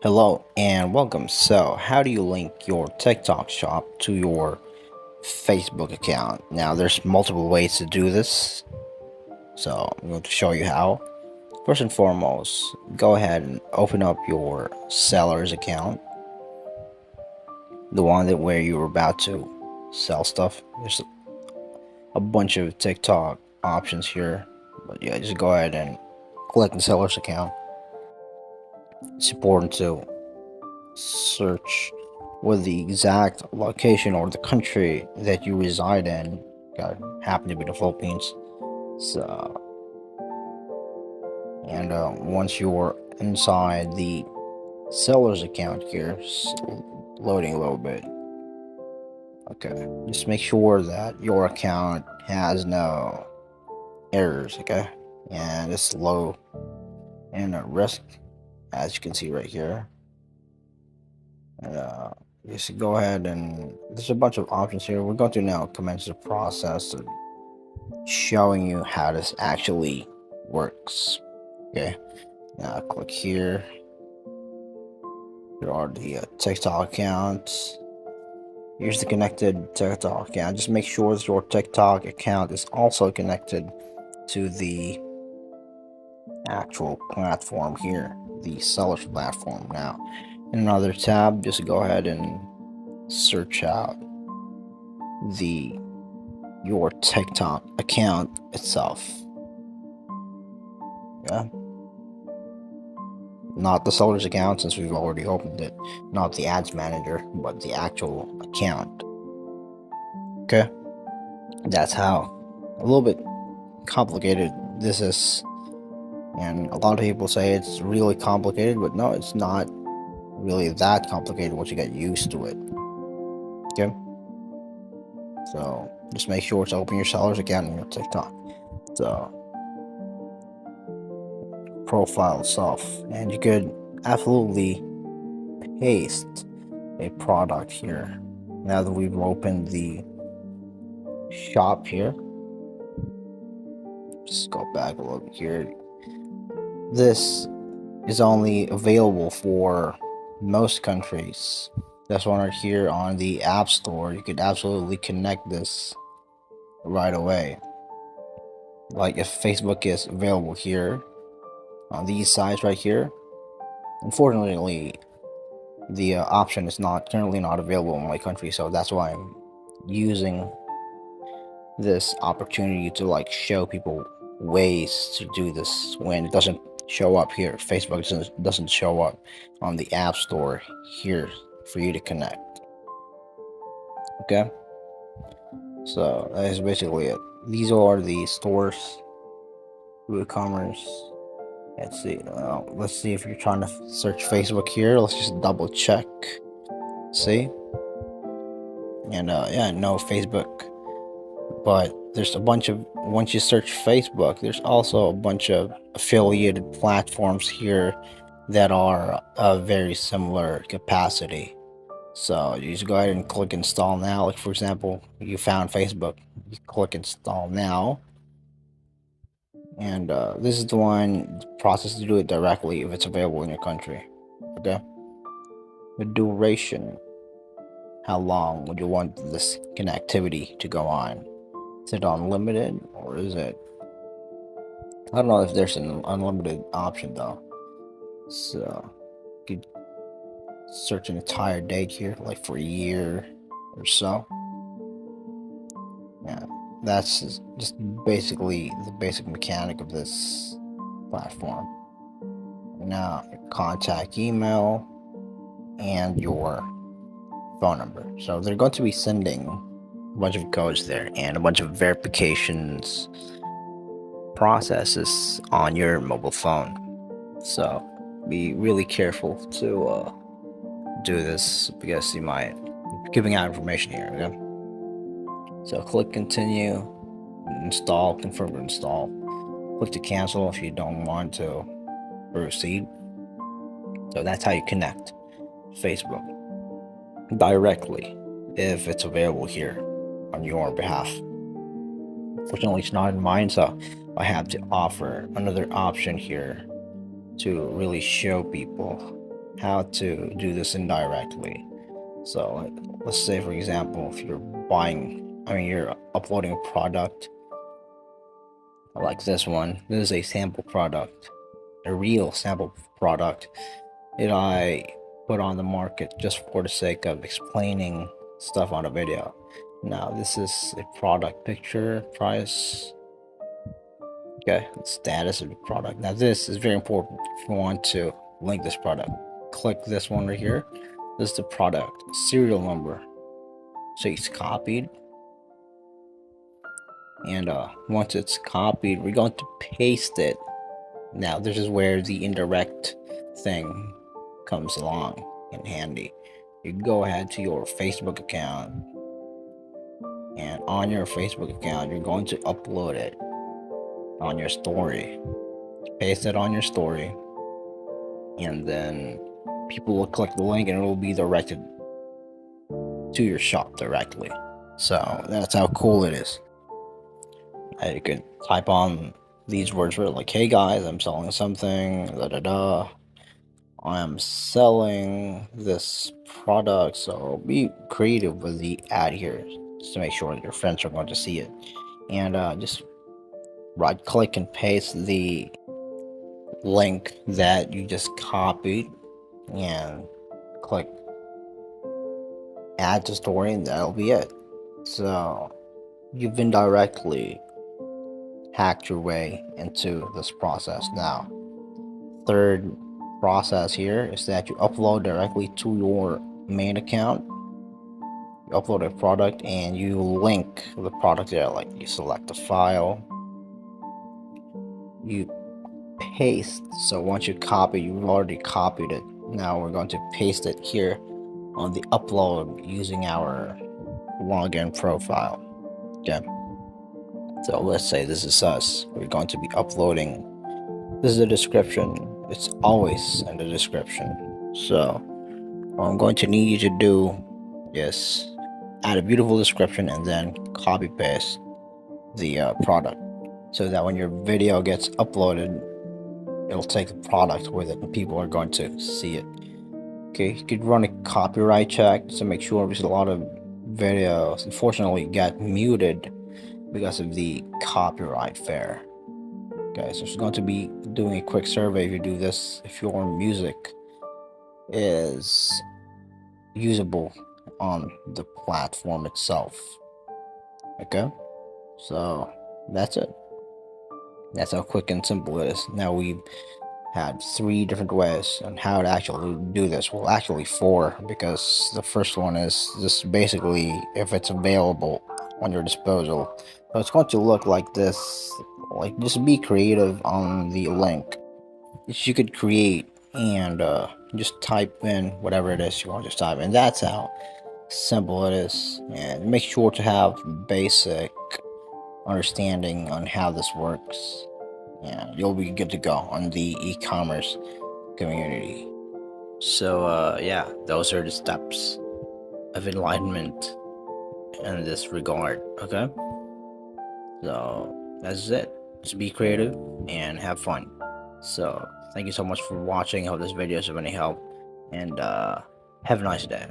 Hello and welcome. So, how do you link your TikTok shop to your Facebook account? Now, there's multiple ways to do this, so I'm going to show you how. First and foremost, go ahead and open up your seller's account, the one that where you're about to sell stuff. There's a bunch of TikTok options here, but yeah, just go ahead and click the seller's account. It's important to search with the exact location or the country that you reside in. God, happen to be the Philippines. So, and once you're inside the seller's account here, loading a little bit. Okay, just make sure that your account has no errors. Okay, and it's low and risk, as you can see right here. And just go ahead and there's a bunch of options here. We're going to now commence the process of showing you how this actually works. Okay, now click here. There are the TikTok accounts. Here's the connected TikTok account. Just make sure that your TikTok account is also connected to the actual platform here, the seller's platform. Now, in another tab, just go ahead and search out your TikTok account itself. Yeah. Not the seller's account, since we've already opened it. Not the ads manager, but the actual account. Okay. That's how a little bit complicated this is. And a lot of people say it's really complicated, but no, it's not really that complicated once you get used to it. Okay. So just make sure to open your seller's account in your TikTok. So profile itself, and you could absolutely paste a product here. Now that we've opened the shop here, just go back a little bit here. This is only available for most countries. This one right here on the App Store, you could absolutely connect this right away. Like if Facebook is available here on these sites right here, unfortunately the option is currently not available in my country, so that's why I'm using this opportunity to show people ways to do this when it doesn't show up here. Facebook doesn't show up on the App Store here for you to connect. Okay, so that is basically it. These are the stores, WooCommerce. Let's see if you're trying to search Facebook here. Let's just double check. See, and yeah, no Facebook. But there's a bunch of, once you search Facebook, there's also a bunch of affiliated platforms here that are of very similar capacity. So you just go ahead and click install now. Like for example, you found Facebook, you click install now, and this is the one process to do it directly if it's available in your country. Okay, the duration, how long would you want this connectivity to go on? Is it unlimited, or is it, I don't know if there's an unlimited option though. So you could search an entire date here, like for a year or so. Yeah, that's just basically the basic mechanic of this platform. Now, your contact email and your phone number. So they're going to be sending a bunch of codes there and a bunch of verifications processes on your mobile phone. So be really careful to do this, because you might be giving out information here. Okay, so click continue, install, confirm to install. Click to cancel if you don't want to proceed. So that's how you connect Facebook directly if it's available here on your behalf. Fortunately, it's not in mine, so I have to offer another option here to really show people how to do this indirectly. So let's say, for example, if you're you're uploading a product like this one. This is a sample product, a real sample product that I put on the market just for the sake of explaining stuff on a video. Now this is a product picture, price, okay, status of the product. Now this is very important if you want to link this product. Click this one right here. This is the product serial number, so it's copied. And once it's copied, we're going to paste it. Now this is where the indirect thing comes along in handy. You go ahead to your Facebook account, and on your Facebook account you're going to upload it on your story. Paste it on your story, and then people will click the link and it will be directed to your shop directly. So that's how cool it is. You can type on these words like, hey guys, I'm selling something, I'm selling this product. So be creative with the ad here just to make sure that your friends are going to see it. And just right click and paste the link that you just copied and click add to story, and that'll be it. So you've indirectly hacked your way into this process. Now, third process here is that you upload directly to your main account. You upload a product and you link the product there. Like, you select the file, you paste. So once you copy, you've already copied it. Now we're going to paste it here on the upload using our login profile. Okay, so let's say this is us. We're going to be uploading. This is the description. It's always in the description. So what I'm going to need you to do is add a beautiful description and then copy paste the product, so that when your video gets uploaded, it'll take the product with it and people are going to see it. Okay, you could run a copyright check to make sure, because a lot of videos unfortunately get muted because of the copyright fare. Okay, so it's going to be doing a quick survey if you do this, if your music is usable on the platform itself. Okay, so that's it. That's how quick and simple it is. Now we've had 3 different ways on how to actually do this. Well, actually 4, because the first one is just basically if it's available on your disposal. So it's going to look like this. Like, just be creative on the link that you could create, and just type in whatever it is you want to just type in. That's how simple it is. And make sure to have basic understanding on how this works, and you'll be good to go on the e-commerce community. So yeah, those are the steps of enlightenment in this regard. Okay, so that's it. Just be creative and have fun. So thank you so much for watching. I hope this video is of any help, and have a nice day.